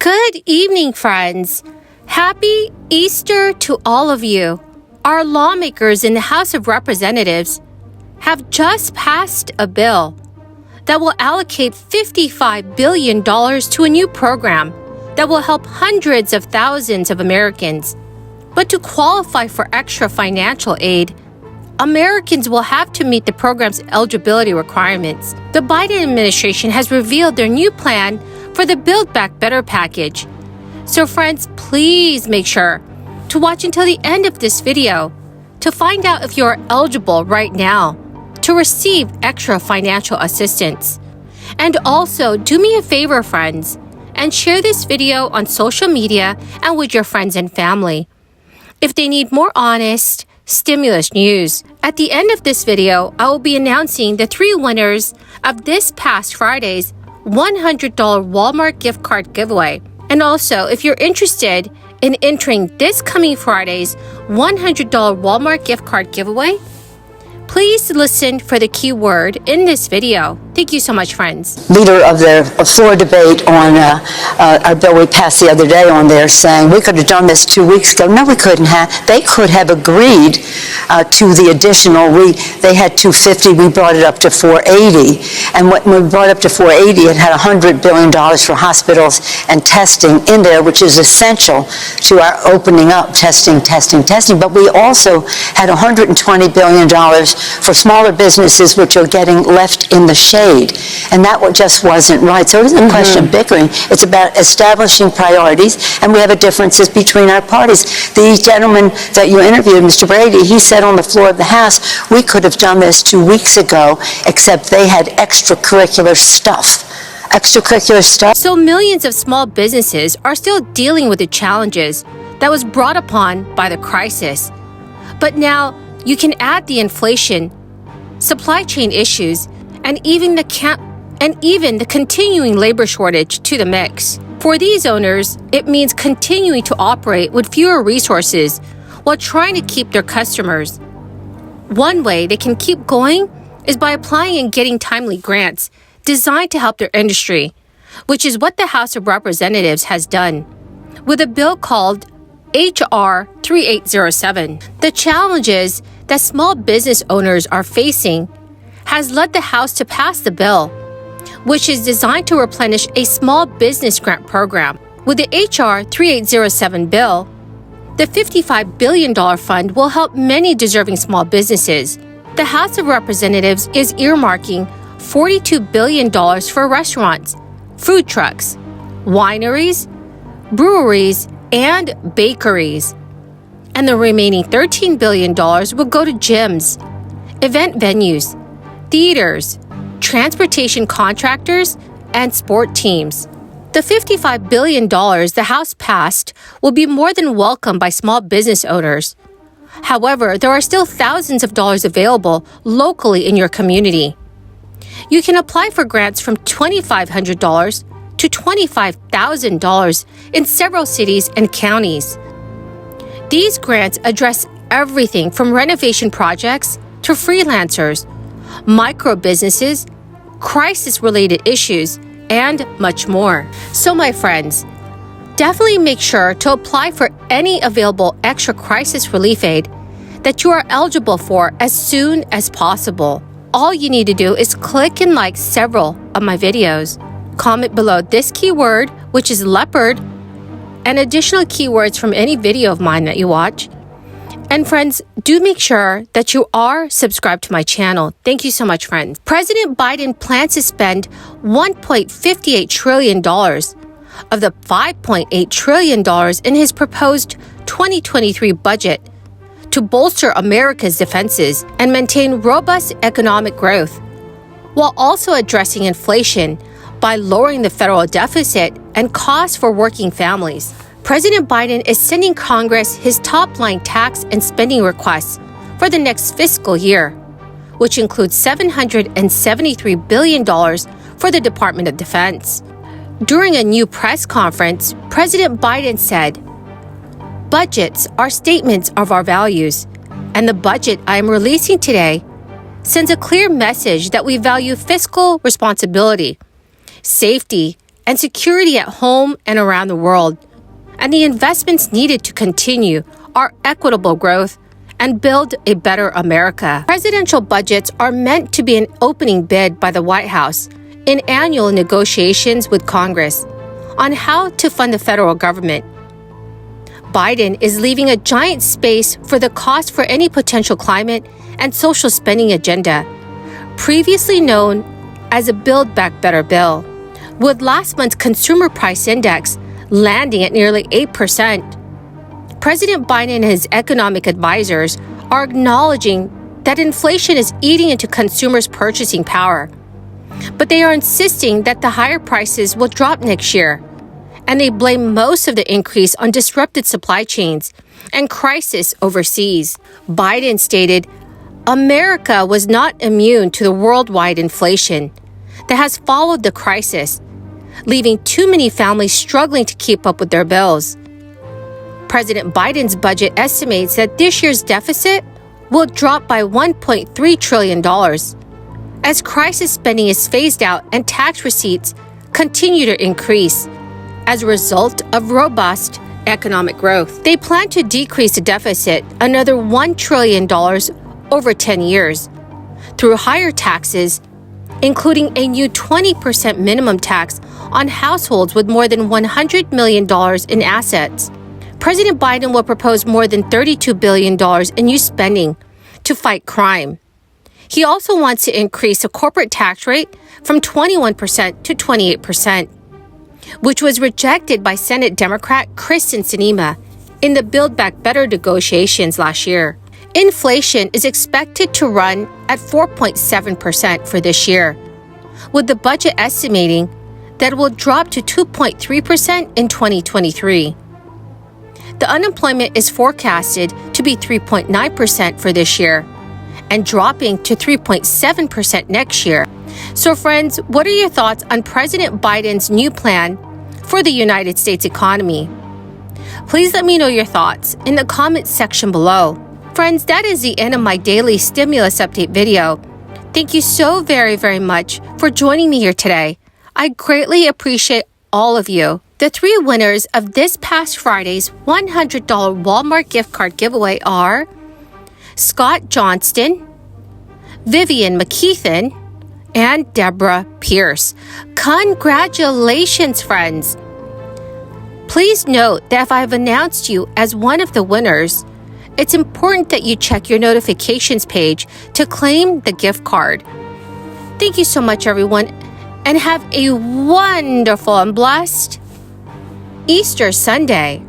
Good evening, friends. Happy Easter to all of you. Our lawmakers in the House of Representatives have just passed a bill that will allocate $55 billion to a new program that will help hundreds of thousands of Americans. But to qualify for extra financial aid, Americans will have to meet the program's eligibility requirements. The Biden administration has revealed their new plan for the Build Back Better package. So friends, please make sure to watch until the end of this video to find out if you're eligible right now to receive extra financial assistance. And also, do me a favor, friends, and share this video on social media and with your friends and family. If they need more honest stimulus news, at the end of this video, I will be announcing the 3 winners of this past Friday's $100 Walmart gift card giveaway. And also, if you're interested in entering this coming Friday's $100 Walmart gift card giveaway, please listen for the keyword in this video. Thank you so much, friends. Leader of the floor debate on our bill we passed the other day on there saying we could have done this 2 weeks ago. No, we couldn't have. They could have agreed to the additional. They had 250. We brought it up to 480. And when we brought it up to 480, it had $100 billion for hospitals and testing in there, which is essential to our opening up, testing. But we also had $120 billion for smaller businesses, which are getting left in the shade. And that just wasn't right. So it isn't a question of bickering. It's about establishing priorities, and we have a differences between our parties. The gentleman that you interviewed, Mr. Brady, he said on the floor of the House, we could have done this 2 weeks ago, except they had extracurricular stuff. So millions of small businesses are still dealing with the challenges that was brought upon by the crisis. But now you can add the inflation, supply chain issues, and even the continuing labor shortage to the mix. For these owners, it means continuing to operate with fewer resources while trying to keep their customers. One way they can keep going is by applying and getting timely grants designed to help their industry, which is what the House of Representatives has done with a bill called H.R. 3807. The challenges that small business owners are facing has led the House to pass the bill, which is designed to replenish a small business grant program. With the H.R. 3807 bill, the $55 billion fund will help many deserving small businesses. The House of Representatives is earmarking $42 billion for restaurants, food trucks, wineries, breweries, and bakeries. And the remaining $13 billion will go to gyms, event venues, theaters, transportation contractors, and sport teams. The $55 billion the House passed will be more than welcomed by small business owners. However, there are still thousands of dollars available locally in your community. You can apply for grants from $2,500 to $25,000 in several cities and counties. These grants address everything from renovation projects to freelancers, micro businesses, crisis-related issues, and much more. So my friends, definitely make sure to apply for any available extra crisis relief aid that you are eligible for as soon as possible. All you need to do is click and like several of my videos. Comment below this keyword, which is leopard, and additional keywords from any video of mine that you watch. And friends, do make sure that you are subscribed to my channel. Thank you so much, friends. President Biden plans to spend $1.58 trillion of the $5.8 trillion in his proposed 2023 budget to bolster America's defenses and maintain robust economic growth, while also addressing inflation by lowering the federal deficit and costs for working families. President Biden is sending Congress his top-line tax and spending requests for the next fiscal year, which includes $773 billion for the Department of Defense. During a new press conference, President Biden said, "Budgets are statements of our values, and the budget I am releasing today sends a clear message that we value fiscal responsibility, safety, and security at home and around the world. And the investments needed to continue are equitable growth and build a better America. Presidential budgets are meant to be an opening bid by the White House in annual negotiations with Congress on how to fund the federal government. Biden is leaving a giant space for the cost for any potential climate and social spending agenda, previously known as a Build Back Better bill, with last month's consumer price index landing at nearly 8%. President Biden and his economic advisors are acknowledging that inflation is eating into consumers' purchasing power. But they are insisting that the higher prices will drop next year. And they blame most of the increase on disrupted supply chains and crisis overseas. Biden stated, America was not immune to the worldwide inflation that has followed the crisis, leaving too many families struggling to keep up with their bills. President Biden's budget estimates that this year's deficit will drop by $1.3 trillion as crisis spending is phased out and tax receipts continue to increase as a result of robust economic growth. They plan to decrease the deficit another $1 trillion over 10 years through higher taxes, including a new 20% minimum tax on households with more than $100 million in assets. President Biden will propose more than $32 billion in new spending to fight crime. He also wants to increase the corporate tax rate from 21% to 28%, which was rejected by Senate Democrat Kyrsten Sinema in the Build Back Better negotiations last year. Inflation is expected to run at 4.7% for this year, with the budget estimating that it will drop to 2.3% in 2023. The unemployment is forecasted to be 3.9% for this year and dropping to 3.7% next year. So friends, what are your thoughts on President Biden's new plan for the United States economy? Please let me know your thoughts in the comments section below. Friends, that is the end of my daily stimulus update video. Thank you so very, very much for joining me here today. I greatly appreciate all of you. The three winners of this past Friday's $100 Walmart gift card giveaway are Scott Johnston, Vivian McKeithen, and Deborah Pierce. Congratulations, friends! Please note that if I have announced you as one of the winners, it's important that you check your notifications page to claim the gift card. Thank you so much, everyone, and have a wonderful and blessed Easter Sunday.